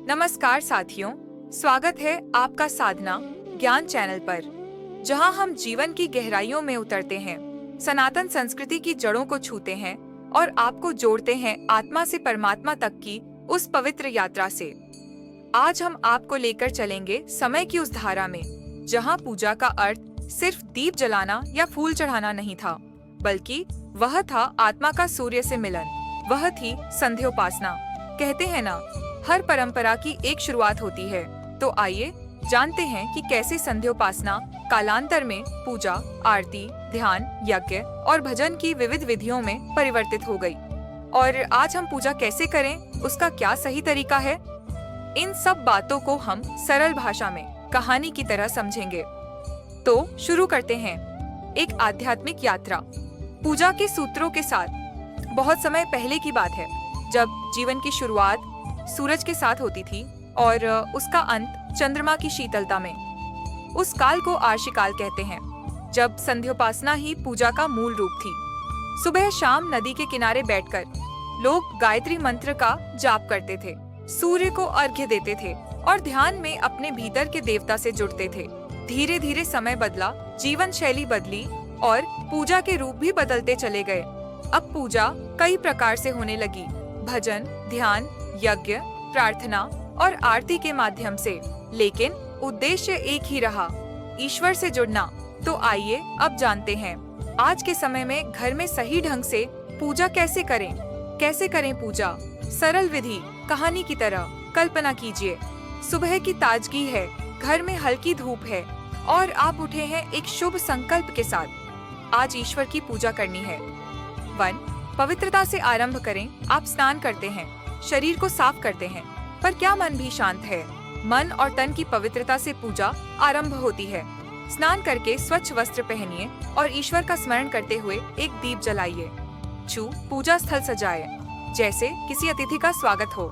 नमस्कार साथियों, स्वागत है आपका साधना ज्ञान चैनल पर, जहां हम जीवन की गहराइयों में उतरते हैं, सनातन संस्कृति की जड़ों को छूते हैं और आपको जोड़ते हैं आत्मा से परमात्मा तक की उस पवित्र यात्रा से। आज हम आपको लेकर चलेंगे समय की उस धारा में, जहां पूजा का अर्थ सिर्फ दीप जलाना या फूल चढ़ाना नहीं था, बल्कि वह था आत्मा का सूर्य से मिलन। वह थी संध्योपासना। कहते हैं ना, हर परंपरा की एक शुरुआत होती है। तो आइए जानते हैं कि कैसे संध्योपासना कालांतर में पूजा, आरती, ध्यान, यज्ञ और भजन की विविध विधियों में परिवर्तित हो गई। और आज हम पूजा कैसे करें, उसका क्या सही तरीका है, इन सब बातों को हम सरल भाषा में कहानी की तरह समझेंगे। तो शुरू करते हैं एक आध्यात्मिक यात्रा पूजा के सूत्रों के साथ। बहुत समय पहले की बात है, जब जीवन की शुरुआत सूरज के साथ होती थी और उसका अंत चंद्रमा की शीतलता में। उस काल को आर्षिकाल कहते हैं, जब संध्योपासना ही पूजा का मूल रूप थी। सुबह शाम नदी के किनारे बैठकर लोग गायत्री मंत्र का जाप करते थे, सूर्य को अर्घ्य देते थे और ध्यान में अपने भीतर के देवता से जुड़ते थे। धीरे धीरे समय बदला, जीवन शैली बदली और पूजा के रूप भी बदलते चले गए। अब पूजा कई प्रकार से होने लगी, भजन, ध्यान, यज्ञ, प्रार्थना और आरती के माध्यम से, लेकिन उद्देश्य एक ही रहा, ईश्वर से जुड़ना। तो आइए अब जानते हैं आज के समय में घर में सही ढंग से पूजा कैसे करें पूजा। सरल विधि कहानी की तरह कल्पना कीजिए। सुबह की ताजगी है, घर में हल्की धूप है और आप उठे हैं एक शुभ संकल्प के साथ। आज ईश्वर की पूजा करनी है। 1. पवित्रता से आरंभ करें। आप स्नान करते हैं, शरीर को साफ करते हैं, पर क्या मन भी शांत है? मन और तन की पवित्रता से पूजा आरंभ होती है। स्नान करके स्वच्छ वस्त्र पहनिए और ईश्वर का स्मरण करते हुए एक दीप जलाइए। पूजा स्थल सजाए, जैसे किसी अतिथि का स्वागत हो।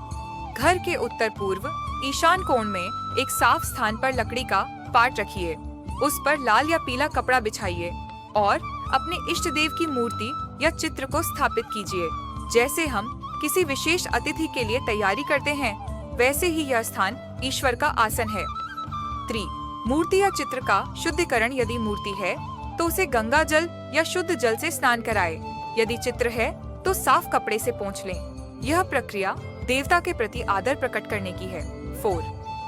घर के उत्तर पूर्व ईशान कोण में एक साफ स्थान पर लकड़ी का पाट रखिए। उस पर लाल या पीला कपड़ा बिछाइए और अपने इष्ट देव की मूर्ति या चित्र को स्थापित कीजिए। जैसे हम किसी विशेष अतिथि के लिए तैयारी करते हैं, वैसे ही यह स्थान ईश्वर का आसन है। 3. मूर्ति या चित्र का शुद्धिकरण। यदि मूर्ति है तो उसे गंगा जल या शुद्ध जल से स्नान कराएं। यदि चित्र है तो साफ कपड़े से पोंछ लें। यह प्रक्रिया देवता के प्रति आदर प्रकट करने की है। 4.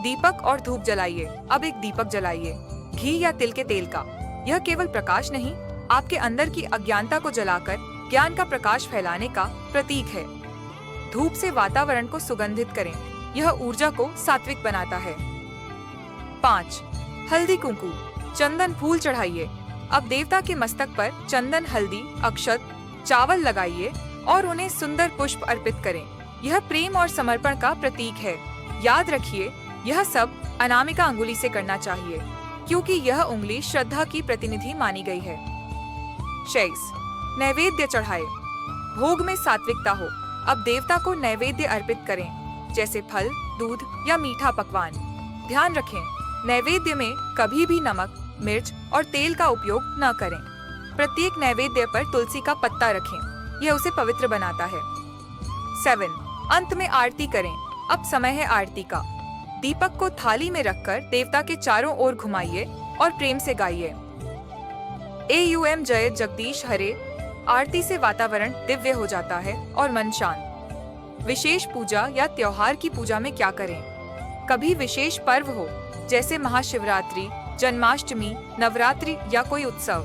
दीपक और धूप जलाइए। अब एक दीपक जलाइए, घी या तिल के तेल का। यह केवल प्रकाश नहीं, आपके अंदर की अज्ञानता को जलाकर ज्ञान का प्रकाश फैलाने का प्रतीक है। धूप से वातावरण को सुगंधित करें, यह ऊर्जा को सात्विक बनाता है। 5. हल्दी कुंकू चंदन फूल चढ़ाइए। अब देवता के मस्तक पर चंदन, हल्दी, अक्षत, चावल लगाइए और उन्हें सुंदर पुष्प अर्पित करें। यह प्रेम और समर्पण का प्रतीक है। याद रखिए, यह सब अनामिका अंगुली से करना चाहिए, क्योंकि यह उंगली श्रद्धा की प्रतिनिधि मानी गई है। 6. नैवेद्य चढ़ाए। भोग में सात्विकता हो। अब देवता को नैवेद्य अर्पित करें, जैसे फल, दूध या मीठा पकवान। ध्यान रखें, नैवेद्य में कभी भी नमक, मिर्च और तेल का उपयोग न करें। प्रत्येक नैवेद्य पर तुलसी का पत्ता रखें, यह उसे पवित्र बनाता है। 7. अंत में आरती करें। अब समय है आरती का। दीपक को थाली में रखकर देवता के चारों ओर घुमाइए और प्रेम से गाइए, एम जय जगदीश हरे। आरती से वातावरण दिव्य हो जाता है और मन शांत। विशेष पूजा या त्योहार की पूजा में क्या करें? कभी विशेष पर्व हो, जैसे महाशिवरात्रि, जन्माष्टमी, नवरात्रि या कोई उत्सव,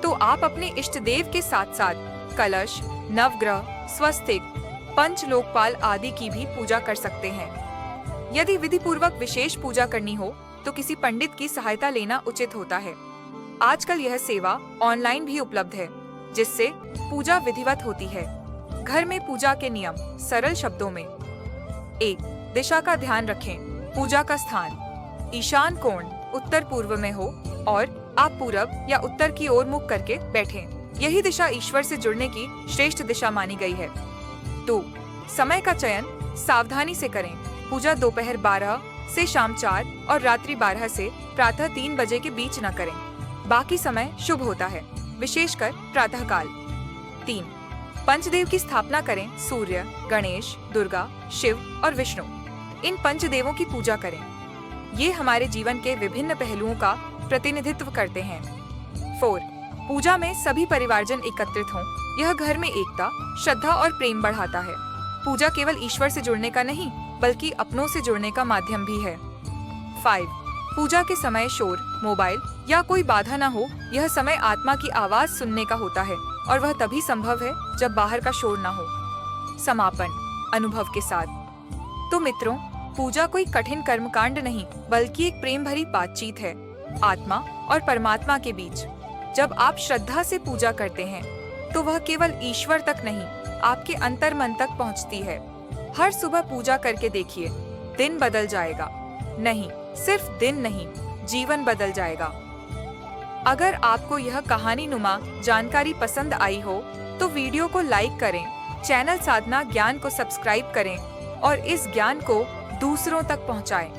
तो आप अपने इष्ट देव के साथ साथ कलश, नवग्रह, स्वस्तिक, पंच लोकपाल आदि की भी पूजा कर सकते हैं। यदि विधि पूर्वक विशेष पूजा करनी हो तो किसी पंडित की सहायता लेना उचित होता है। आजकल यह सेवा ऑनलाइन भी उपलब्ध है, जिससे पूजा विधिवत होती है। घर में पूजा के नियम सरल शब्दों में। 1. दिशा का ध्यान रखें। पूजा का स्थान ईशान कोण उत्तर पूर्व में हो और आप पूरब या उत्तर की ओर मुख करके बैठें। यही दिशा ईश्वर से जुड़ने की श्रेष्ठ दिशा मानी गई है। 2. समय का चयन सावधानी से करें। पूजा दोपहर 12 से शाम 4 और रात्रि 12 से प्रातः 3 बजे के बीच न करें। बाकी समय शुभ होता है, विशेषकर प्रातःकाल। 3. पंचदेव की स्थापना करें। सूर्य, गणेश, दुर्गा, शिव और विष्णु। इन पंचदेवों की पूजा करें। ये हमारे जीवन के विभिन्न पहलुओं का प्रतिनिधित्व करते हैं। 4. पूजा में सभी परिवारजन एकत्रित हों। यह घर में एकता, श्रद्धा और प्रेम बढ़ाता है। पूजा केवल ईश्वर से जुड़ने का नहीं, बल्कि अपनों से जुड़ने का माध्यम भी है। 5. पूजा के समय शोर, मोबाइल या कोई बाधा न हो। यह समय आत्मा की आवाज सुनने का होता है और वह तभी संभव है जब बाहर का शोर न हो। समापन अनुभव के साथ। तो मित्रों, पूजा कोई कठिन कर्मकांड नहीं, बल्कि एक प्रेम भरी बातचीत है आत्मा और परमात्मा के बीच। जब आप श्रद्धा से पूजा करते हैं तो वह केवल ईश्वर तक नहीं, आपके अंतर मन तक पहुंचती है। हर सुबह पूजा करके देखिए, दिन बदल जाएगा। नहीं, सिर्फ दिन नहीं, जीवन बदल जाएगा। अगर आपको यह कहानी नुमा जानकारी पसंद आई हो तो वीडियो को लाइक करें, चैनल साधना ज्ञान को सब्सक्राइब करें और इस ज्ञान को दूसरों तक पहुंचाएं।